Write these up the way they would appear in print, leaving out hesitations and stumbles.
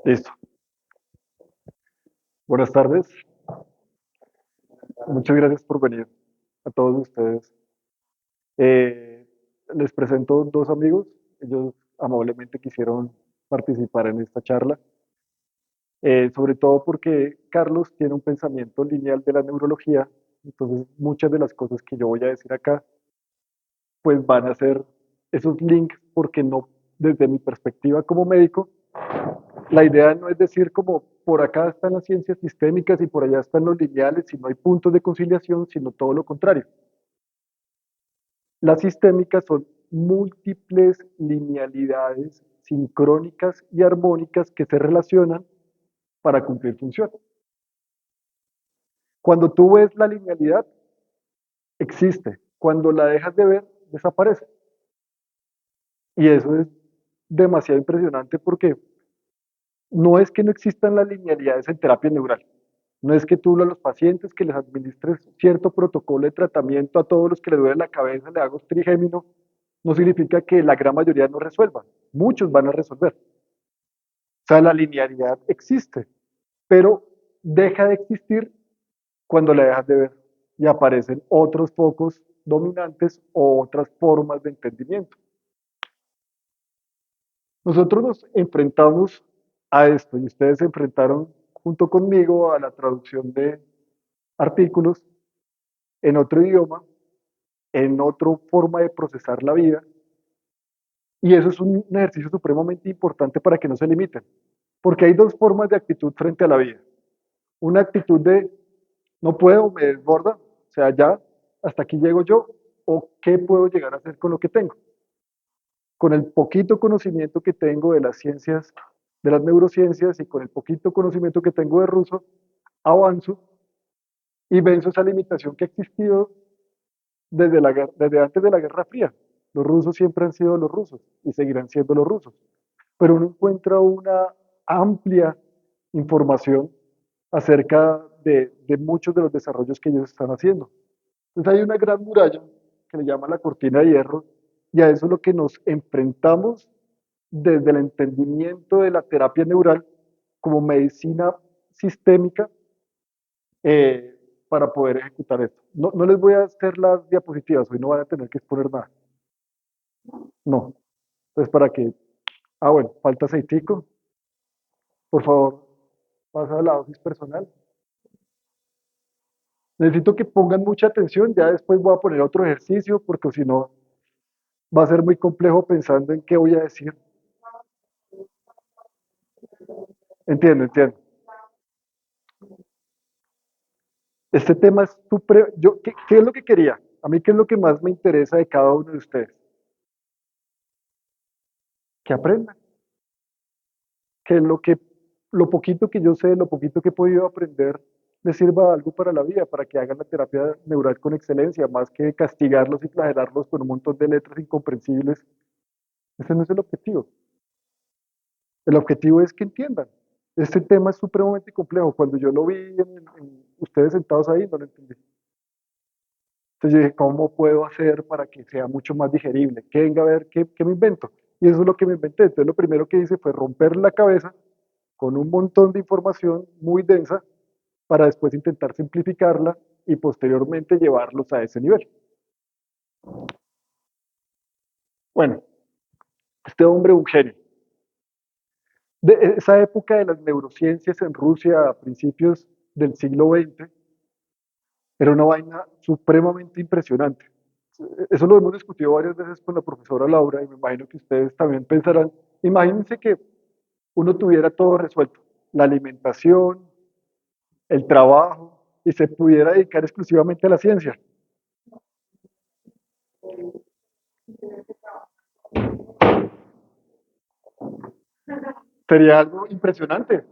Listo. Buenas tardes. Muchas gracias por venir a todos ustedes. Eh, Les presento dos amigos. Ellos amablemente quisieron participar en esta charla, sobre todo porque Carlos tiene un pensamiento lineal de la neurología. Entonces, muchas de las cosas que yo voy a decir acá, pues van a ser esos links, porque no, desde mi perspectiva como médico, la idea no es decir como por acá están las ciencias sistémicas y por allá están los lineales y no hay puntos de conciliación, sino todo lo contrario. Las sistémicas son múltiples linealidades sincrónicas y armónicas que se relacionan para cumplir funciones. Cuando tú ves la linealidad, existe. Cuando la dejas de ver, desaparece. Y eso es demasiado impresionante porque no es que no existan las linealidades en terapia neural. No es que tú a los pacientes que les administres cierto protocolo de tratamiento a todos los que les duele la cabeza, le hagas trigémino, no significa que la gran mayoría no resuelvan. Muchos van a resolver. O sea, la linealidad existe, pero deja de existir cuando la dejas de ver y aparecen otros focos dominantes o otras formas de entendimiento. Nosotros nos enfrentamos a esto y ustedes se enfrentaron junto conmigo a la traducción de artículos en otro idioma, en otra forma de procesar la vida, y eso es un ejercicio supremamente importante para que no se limiten, porque hay dos formas de actitud frente a la vida. Una actitud de no puedo, me desborda, o sea, ya hasta aquí llego yo, o qué puedo llegar a hacer con lo que tengo. Con el poquito conocimiento que tengo de las ciencias, de las neurociencias y con el poquito conocimiento que tengo de ruso, avanzo y venzo esa limitación que ha existido desde antes de la Guerra Fría. Los rusos siempre han sido los rusos y seguirán siendo los rusos, pero uno encuentra una amplia información acerca de muchos de los desarrollos que ellos están haciendo. Entonces hay una gran muralla que le llaman la cortina de hierro y a eso es lo que nos enfrentamos desde el entendimiento de la terapia neural como medicina sistémica, eh, para poder ejecutar esto. No, no les voy a hacer las diapositivas, hoy no van a tener que exponer nada. No. Entonces, para que... Ah, bueno, falta aceitico. Por favor, pasa a la dosis personal. Necesito que pongan mucha atención, ya después voy a poner otro ejercicio, porque si no, va a ser muy complejo pensando en qué voy a decir. Entiendo, entiendo. Este tema es súper... ¿Qué es lo que quería? A mí, ¿qué es lo que más me interesa de cada uno de ustedes? Que aprendan. Que lo poquito que yo sé, lo poquito que he podido aprender, les sirva algo para la vida, para que hagan la terapia neural con excelencia, más que castigarlos y flagelarlos con un montón de letras incomprensibles. Ese no es el objetivo. El objetivo es que entiendan. Este tema es supremamente complejo. Cuando yo lo vi en ustedes sentados ahí, no lo entendí. Entonces yo dije, ¿cómo puedo hacer para que sea mucho más digerible? Que venga a ver qué me invento. Y eso es lo que me inventé. Entonces lo primero que hice fue romper la cabeza con un montón de información muy densa para después intentar simplificarla y posteriormente llevarlos a ese nivel. Bueno, este hombre un genio. De esa época de las neurociencias en Rusia a principios del siglo XX era una vaina supremamente impresionante. Eso lo hemos discutido varias veces con la profesora Laura y me imagino que ustedes también pensarán, imagínense que uno tuviera todo resuelto, la alimentación, el trabajo, y se pudiera dedicar exclusivamente a la ciencia. Sería algo impresionante.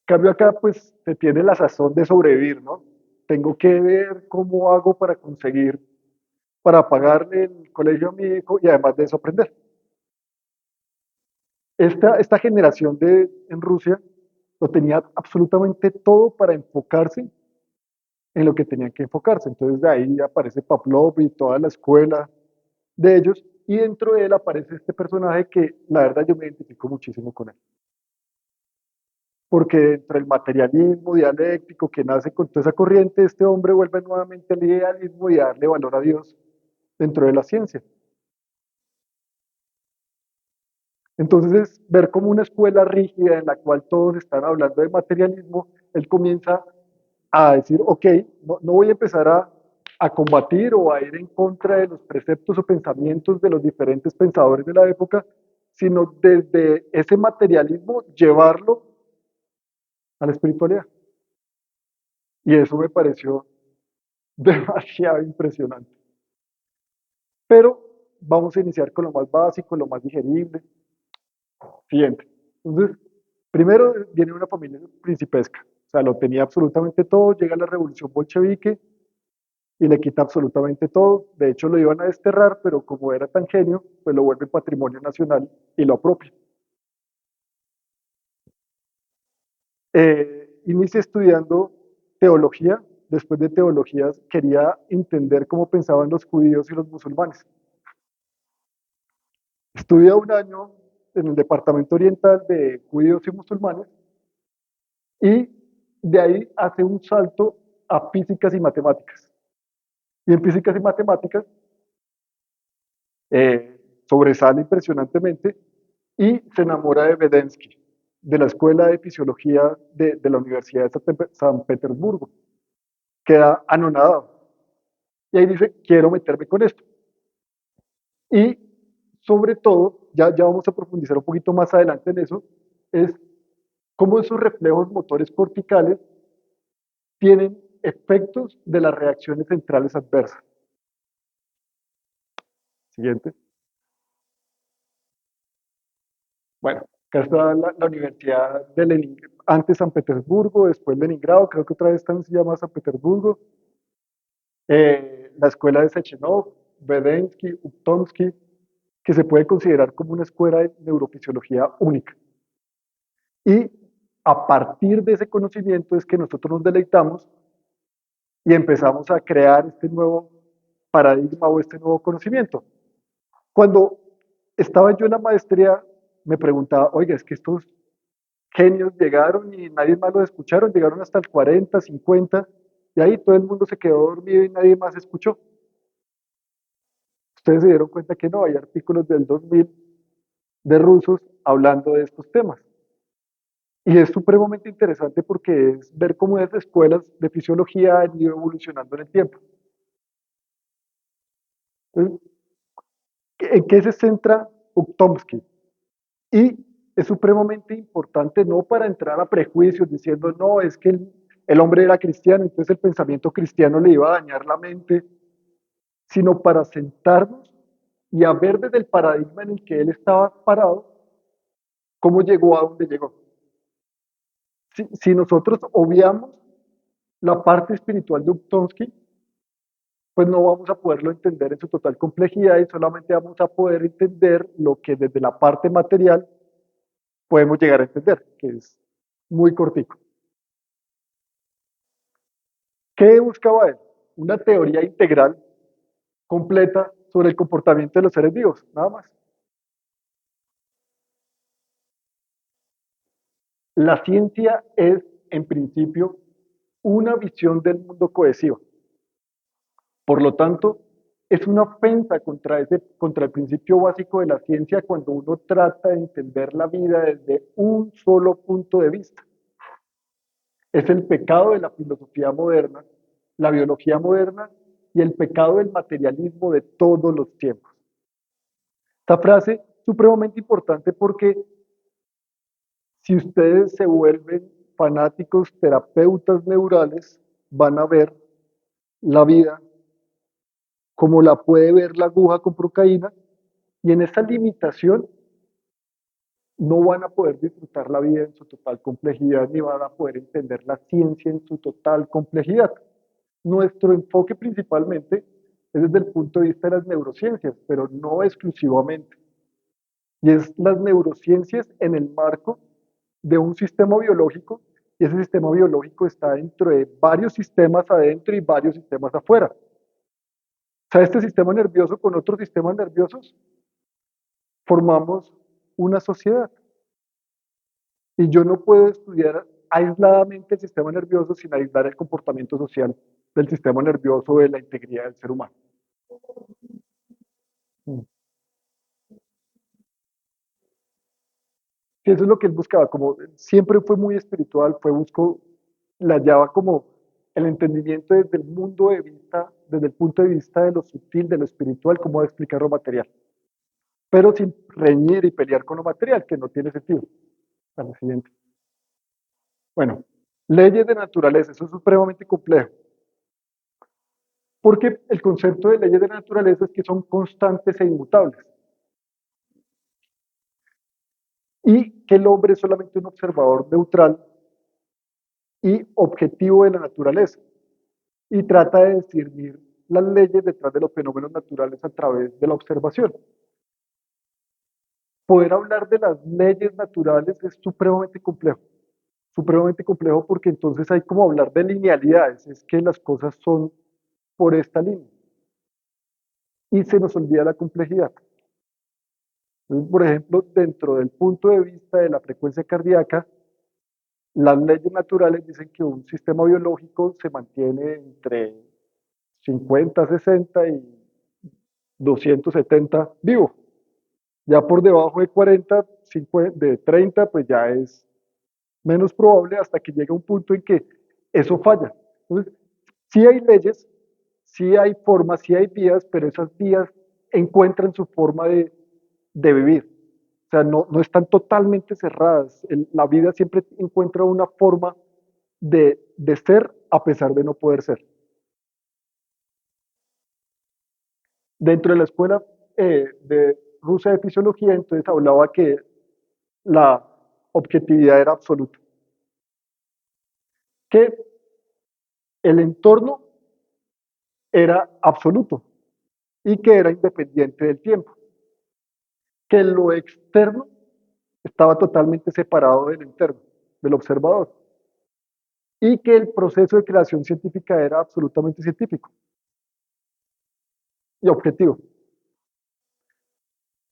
Cambio acá, pues se tiene la sazón de sobrevivir, ¿no? Tengo que ver cómo hago para conseguir, para pagarle el colegio a mi hijo y además de eso aprender. Esta generación en Rusia lo tenía absolutamente todo para enfocarse en lo que tenían que enfocarse. Entonces de ahí aparece Pavlov y toda la escuela. de ellos, y dentro de él aparece este personaje que la verdad yo me identifico muchísimo con él, porque dentro del materialismo dialéctico que nace con toda esa corriente, este hombre vuelve nuevamente al idealismo y a darle valor a Dios dentro de la ciencia. Entonces es ver como una escuela rígida en la cual todos están hablando de materialismo, él comienza a decir, ok, no voy a empezar a combatir o a ir en contra de los preceptos o pensamientos de los diferentes pensadores de la época, sino desde ese materialismo llevarlo a la espiritualidad. Y eso me pareció demasiado impresionante. Pero vamos a iniciar con lo más básico, lo más digerible. Siguiente. Entonces, primero viene una familia principesca. O sea, lo tenía absolutamente todo. Llega la revolución bolchevique y le quita absolutamente todo. De hecho, lo iban a desterrar, pero como era tan genio, pues lo vuelve patrimonio nacional y lo apropia. Inicia estudiando teología. Después de teología quería entender cómo pensaban los judíos y los musulmanes. Estudia un año en el departamento oriental de judíos y musulmanes y de ahí hace un salto a físicas y matemáticas. Y en físicas y matemáticas sobresale impresionantemente y se enamora de Vedensky, de la Escuela de Fisiología de la Universidad de San Petersburgo. Queda anonadado. Y ahí dice, quiero meterme con esto. Y sobre todo, ya vamos a profundizar un poquito más adelante en eso, es cómo esos reflejos motores corticales tienen efectos de las reacciones centrales adversas. Siguiente. Bueno, acá está la Universidad de Leningrado, antes San Petersburgo, después Leningrado, creo que otra vez también se llama San Petersburgo. La escuela de Sechenov, Vedensky, Uptomsky, que se puede considerar como una escuela de neurofisiología única. Y a partir de ese conocimiento es que nosotros nos deleitamos y empezamos a crear este nuevo paradigma o este nuevo conocimiento. Cuando estaba yo en la maestría, me preguntaba, oiga, es que estos genios llegaron y nadie más los escucharon, llegaron hasta el 40, 50, y ahí todo el mundo se quedó dormido y nadie más escuchó. Ustedes se dieron cuenta que no, hay artículos del 2000 de rusos hablando de estos temas. Y es supremamente interesante porque es ver cómo esas escuelas de fisiología han ido evolucionando en el tiempo. Entonces, ¿en qué se centra Uktomsky? Y es supremamente importante no para entrar a prejuicios diciendo, no, es que el hombre era cristiano, entonces el pensamiento cristiano le iba a dañar la mente, sino para sentarnos y a ver desde el paradigma en el que él estaba parado, cómo llegó a donde llegó. Si nosotros obviamos la parte espiritual de Uktomsky, pues no vamos a poderlo entender en su total complejidad y solamente vamos a poder entender lo que desde la parte material podemos llegar a entender, que es muy cortico. ¿Qué buscaba él? Una teoría integral completa sobre el comportamiento de los seres vivos, nada más. La ciencia es, en principio, una visión del mundo cohesiva. Por lo tanto, es una ofensa contra el principio básico de la ciencia cuando uno trata de entender la vida desde un solo punto de vista. Es el pecado de la filosofía moderna, la biología moderna y el pecado del materialismo de todos los tiempos. Esta frase es supremamente importante porque si ustedes se vuelven fanáticos terapeutas neurales, van a ver la vida como la puede ver la aguja con procaína y en esa limitación no van a poder disfrutar la vida en su total complejidad ni van a poder entender la ciencia en su total complejidad. Nuestro enfoque principalmente es desde el punto de vista de las neurociencias, pero no exclusivamente. Y es las neurociencias en el marco de un sistema biológico y ese sistema biológico está dentro de varios sistemas adentro y varios sistemas afuera. O sea, este sistema nervioso con otros sistemas nerviosos formamos una sociedad. Y yo no puedo estudiar aisladamente el sistema nervioso sin aislar el comportamiento social del sistema nervioso de la integridad del ser humano. Mm. Y eso es lo que él buscaba, como siempre fue muy espiritual, la hallaba como el entendimiento desde el mundo de vista, desde el punto de vista de lo sutil, de lo espiritual, cómo explicar lo material, pero sin reñir y pelear con lo material, que no tiene sentido. A lo siguiente. Bueno, leyes de naturaleza, eso es supremamente complejo, porque el concepto de leyes de naturaleza es que son constantes e inmutables, y que el hombre es solamente un observador neutral y objetivo de la naturaleza, y trata de discernir las leyes detrás de los fenómenos naturales a través de la observación. Poder hablar de las leyes naturales es supremamente complejo porque entonces hay como hablar de linealidades, es que las cosas son por esta línea y se nos olvida la complejidad. Entonces, por ejemplo, dentro del punto de vista de la frecuencia cardíaca, las leyes naturales dicen que un sistema biológico se mantiene entre 50, 60 y 270 vivo. Ya por debajo de 40, 50, de 30, pues ya es menos probable hasta que llega un punto en que eso falla. Entonces, sí hay leyes, sí hay formas, sí hay vías, pero esas vías encuentran su forma de vivir. O sea, no están totalmente cerradas. La vida siempre encuentra una forma de ser a pesar de no poder ser. Dentro de la escuela de rusa de fisiología, entonces hablaba que la objetividad era absoluta, que el entorno era absoluto y que era independiente del tiempo, que lo externo estaba totalmente separado del interno, del observador, y que el proceso de creación científica era absolutamente científico y objetivo.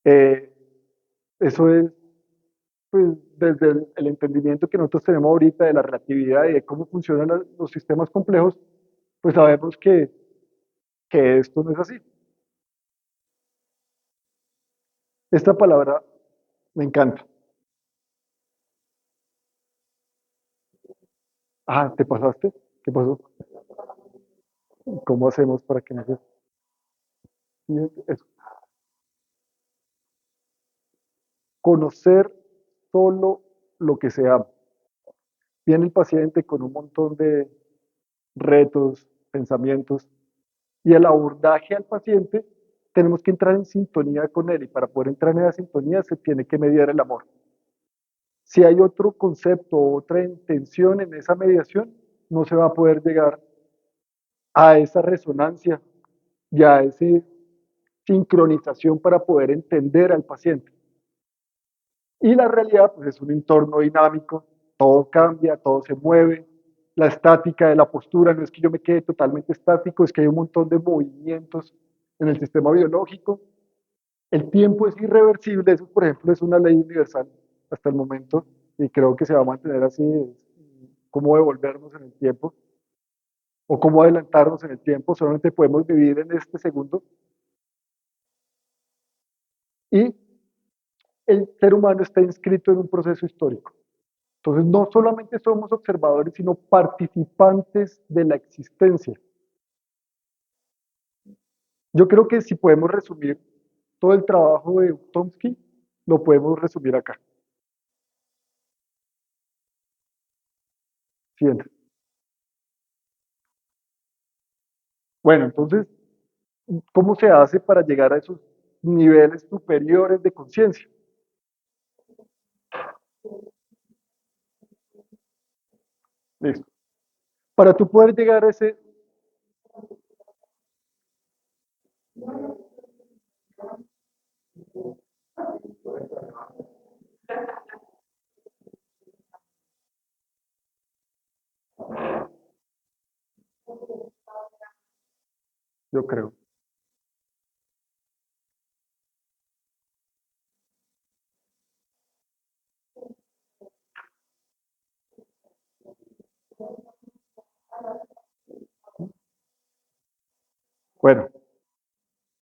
Eh, eso es, pues, desde el entendimiento que nosotros tenemos ahorita de la relatividad y de cómo funcionan los sistemas complejos, pues sabemos que esto no es así. Esta palabra me encanta. Ah, ¿te pasaste? ¿Qué pasó? ¿Cómo hacemos para que no se... Eso. Conocer solo lo que se ama. Viene el paciente con un montón de retos, pensamientos, y el abordaje al paciente tenemos que entrar en sintonía con él, y para poder entrar en esa sintonía se tiene que mediar el amor. Si hay otro concepto, otra intención en esa mediación, no se va a poder llegar a esa resonancia y a esa sincronización para poder entender al paciente. Y la realidad pues, es un entorno dinámico, todo cambia, todo se mueve, la estática de la postura, no es que yo me quede totalmente estático, es que hay un montón de movimientos en el sistema biológico. El tiempo es irreversible, eso por ejemplo es una ley universal hasta el momento y creo que se va a mantener así, cómo devolvernos en el tiempo o cómo adelantarnos en el tiempo, solamente podemos vivir en este segundo y el ser humano está inscrito en un proceso histórico. Entonces, no solamente somos observadores, sino participantes de la existencia. Yo creo que si podemos resumir todo el trabajo de Chomsky, lo podemos resumir acá. Siguiente. Bueno, entonces, ¿cómo se hace para llegar a esos niveles superiores de conciencia? Listo. Para tú poder llegar a ese, yo creo. Bueno,